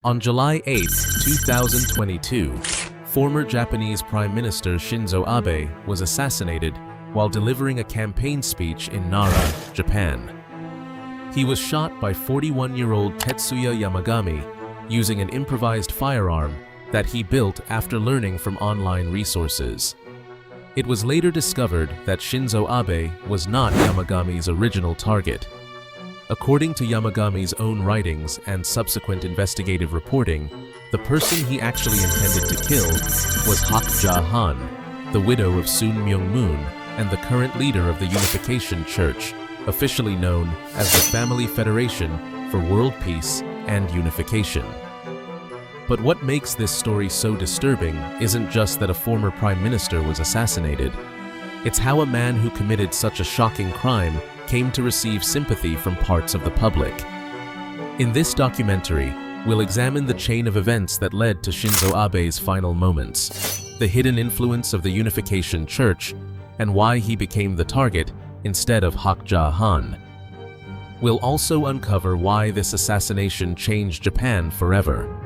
On July 8, 2022, former Japanese Prime Minister Shinzo Abe was assassinated while delivering a campaign speech in Nara, Japan. He was shot by 41-year-old Tetsuya Yamagami using an improvised firearm that he built after learning from online resources. It was later discovered that Shinzo Abe was not Yamagami's original target. According to Yamagami's own writings and subsequent investigative reporting, the person he actually intended to kill was Hak Ja Han, the widow of Sun Myung-moon and the current leader of the Unification Church, officially known as the Family Federation for World Peace and Unification. But what makes this story so disturbing isn't just that a former prime minister was assassinated. It's how a man who committed such a shocking crime came to receive sympathy from parts of the public. In this documentary, we'll examine the chain of events that led to Shinzo Abe's final moments, the hidden influence of the Unification Church, and why he became the target instead of Hak Ja Han. We'll also uncover why this assassination changed Japan forever,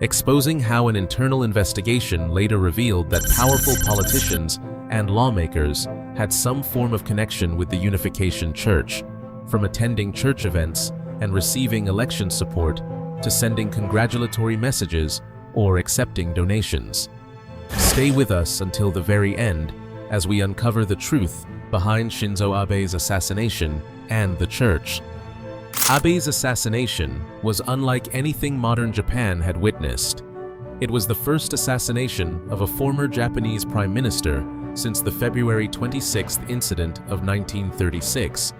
exposing how an internal investigation later revealed that powerful politicians and lawmakers had some form of connection with the Unification Church, from attending church events and receiving election support to sending congratulatory messages or accepting donations. Stay with us until the very end as we uncover the truth behind Shinzo Abe's assassination and the church. Abe's assassination was unlike anything modern Japan had witnessed. It was the first assassination of a former Japanese prime minister since the February 26th incident of 1936,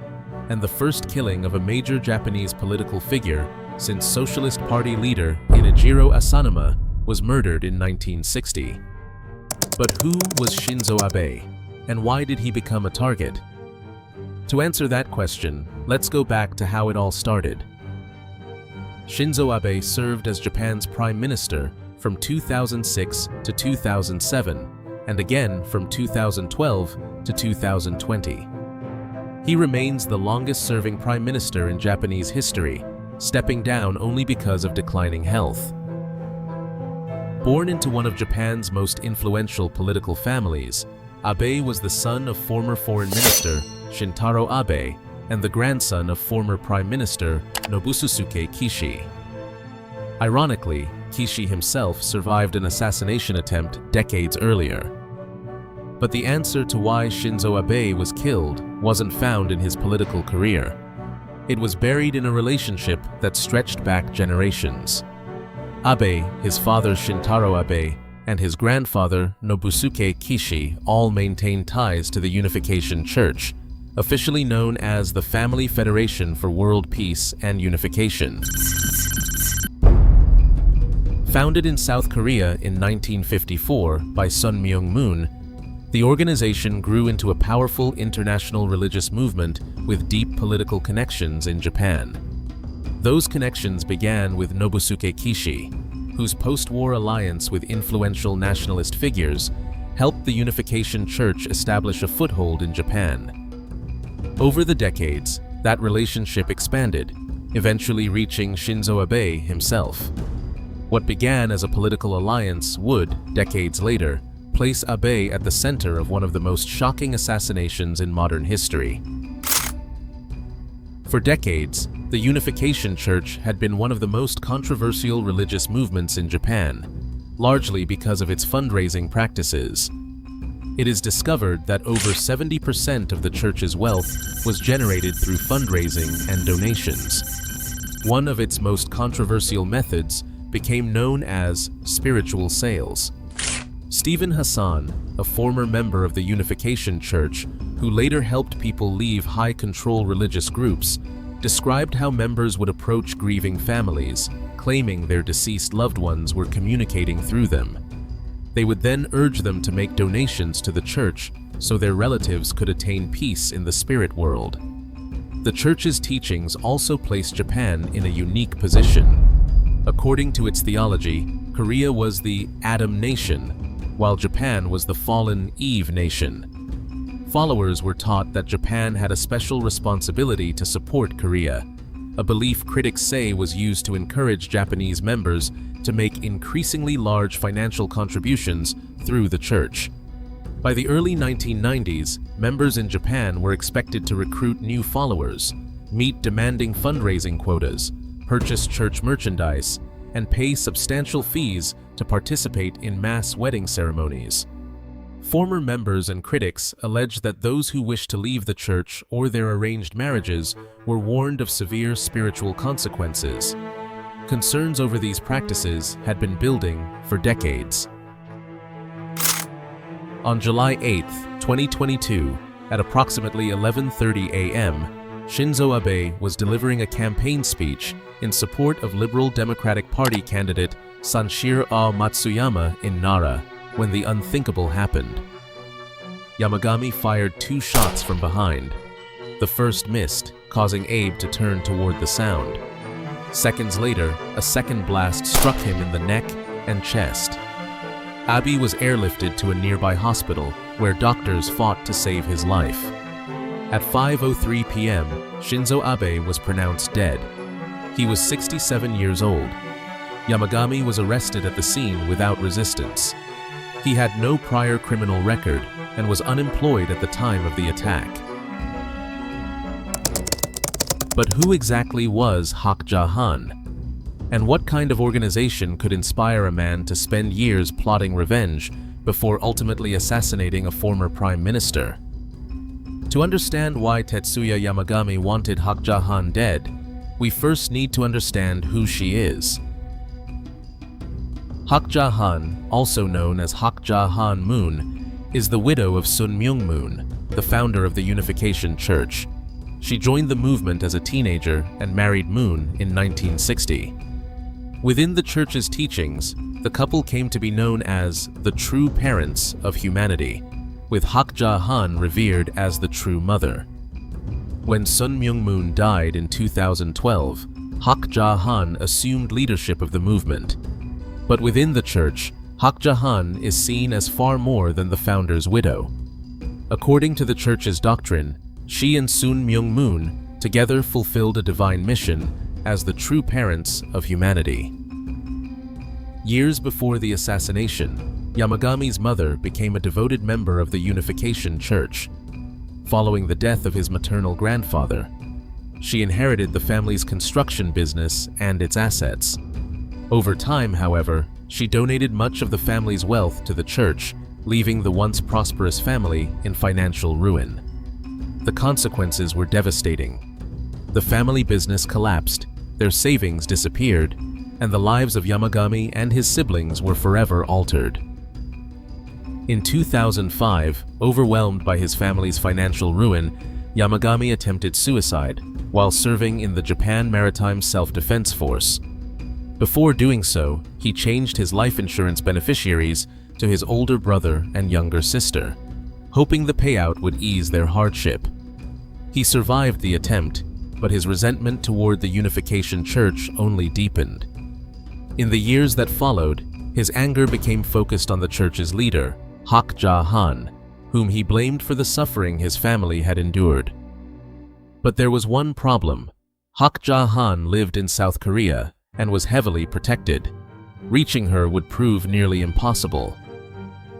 and the first killing of a major Japanese political figure since Socialist Party leader Inajiro Asanuma was murdered in 1960. But who was Shinzo Abe, and why did he become a target? To answer that question, let's go back to how it all started. Shinzo Abe served as Japan's prime minister from 2006 to 2007, and again from 2012 to 2020. He remains the longest-serving prime minister in Japanese history, stepping down only because of declining health. Born into one of Japan's most influential political families, Abe was the son of former Foreign Minister Shintaro Abe and the grandson of former Prime Minister Nobusuke Kishi. Ironically, Kishi himself survived an assassination attempt decades earlier. But the answer to why Shinzo Abe was killed wasn't found in his political career. It was buried in a relationship that stretched back generations. Abe, his father Shintaro Abe, and his grandfather Nobusuke Kishi all maintained ties to the Unification Church, officially known as the Family Federation for World Peace and Unification. Founded in South Korea in 1954 by Sun Myung-moon, the organization grew into a powerful international religious movement with deep political connections in Japan. Those connections began with Nobusuke Kishi, whose post-war alliance with influential nationalist figures helped the Unification Church establish a foothold in Japan. Over the decades, that relationship expanded, eventually reaching Shinzo Abe himself. What began as a political alliance would, decades later, place Abe at the center of one of the most shocking assassinations in modern history. For decades, the Unification Church had been one of the most controversial religious movements in Japan, largely because of its fundraising practices. It is discovered that over 70% of the church's wealth was generated through fundraising and donations. One of its most controversial methods became known as spiritual sales. Stephen Hassan, a former member of the Unification Church who later helped people leave high-control religious groups, described how members would approach grieving families, claiming their deceased loved ones were communicating through them. They would then urge them to make donations to the church so their relatives could attain peace in the spirit world. The church's teachings also placed Japan in a unique position. According to its theology, Korea was the Adam nation, while Japan was the fallen Eve nation. Followers were taught that Japan had a special responsibility to support Korea, a belief critics say was used to encourage Japanese members to make increasingly large financial contributions through the church. By the early 1990s, members in Japan were expected to recruit new followers, meet demanding fundraising quotas, purchase church merchandise, and pay substantial fees to participate in mass wedding ceremonies. Former members and critics allege that those who wished to leave the church or their arranged marriages were warned of severe spiritual consequences. Concerns over these practices had been building for decades. On July 8, 2022, at approximately 11:30 a.m., Shinzo Abe was delivering a campaign speech in support of Liberal Democratic Party candidate Sanshiro Matsuyama in Nara when the unthinkable happened. Yamagami fired 2 shots from behind. The first missed, causing Abe to turn toward the sound. Seconds later, a second blast struck him in the neck and chest. Abe was airlifted to a nearby hospital where doctors fought to save his life. At 5:03 p.m., Shinzo Abe was pronounced dead. He was 67 years old. Yamagami was arrested at the scene without resistance. He had no prior criminal record and was unemployed at the time of the attack. But who exactly was Hak Ja Han? And what kind of organization could inspire a man to spend years plotting revenge before ultimately assassinating a former prime minister? To understand why Tetsuya Yamagami wanted Hak Ja Han dead, we first need to understand who she is. Hak Ja Han, also known as Hak Ja Han Moon, is the widow of Sun Myung Moon, the founder of the Unification Church. She joined the movement as a teenager and married Moon in 1960. Within the church's teachings, the couple came to be known as the true parents of humanity, with Hak Ja Han revered as the true mother. When Sun Myung Moon died in 2012, Hak Ja Han assumed leadership of the movement. But within the church, Hak Ja Han is seen as far more than the founder's widow. According to the church's doctrine, she and Sun Myung Moon together fulfilled a divine mission as the true parents of humanity. Years before the assassination, Yamagami's mother became a devoted member of the Unification Church. Following the death of his maternal grandfather, she inherited the family's construction business and its assets. Over time, however, she donated much of the family's wealth to the church, leaving the once prosperous family in financial ruin. The consequences were devastating. The family business collapsed, their savings disappeared, and the lives of Yamagami and his siblings were forever altered. In 2005, overwhelmed by his family's financial ruin, Yamagami attempted suicide while serving in the Japan Maritime Self-Defense Force. Before doing so, he changed his life insurance beneficiaries to his older brother and younger sister, hoping the payout would ease their hardship. He survived the attempt, but his resentment toward the Unification Church only deepened. In the years that followed, his anger became focused on the church's leader, Hak Ja Han, whom he blamed for the suffering his family had endured. But there was one problem. Hak Ja Han lived in South Korea and was heavily protected. Reaching her would prove nearly impossible.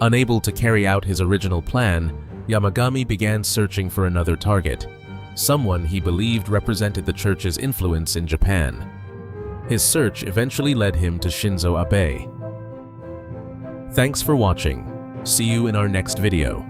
Unable to carry out his original plan, Yamagami began searching for another target, someone he believed represented the church's influence in Japan. His search eventually led him to Shinzo Abe. Thanks for watching. See you in our next video.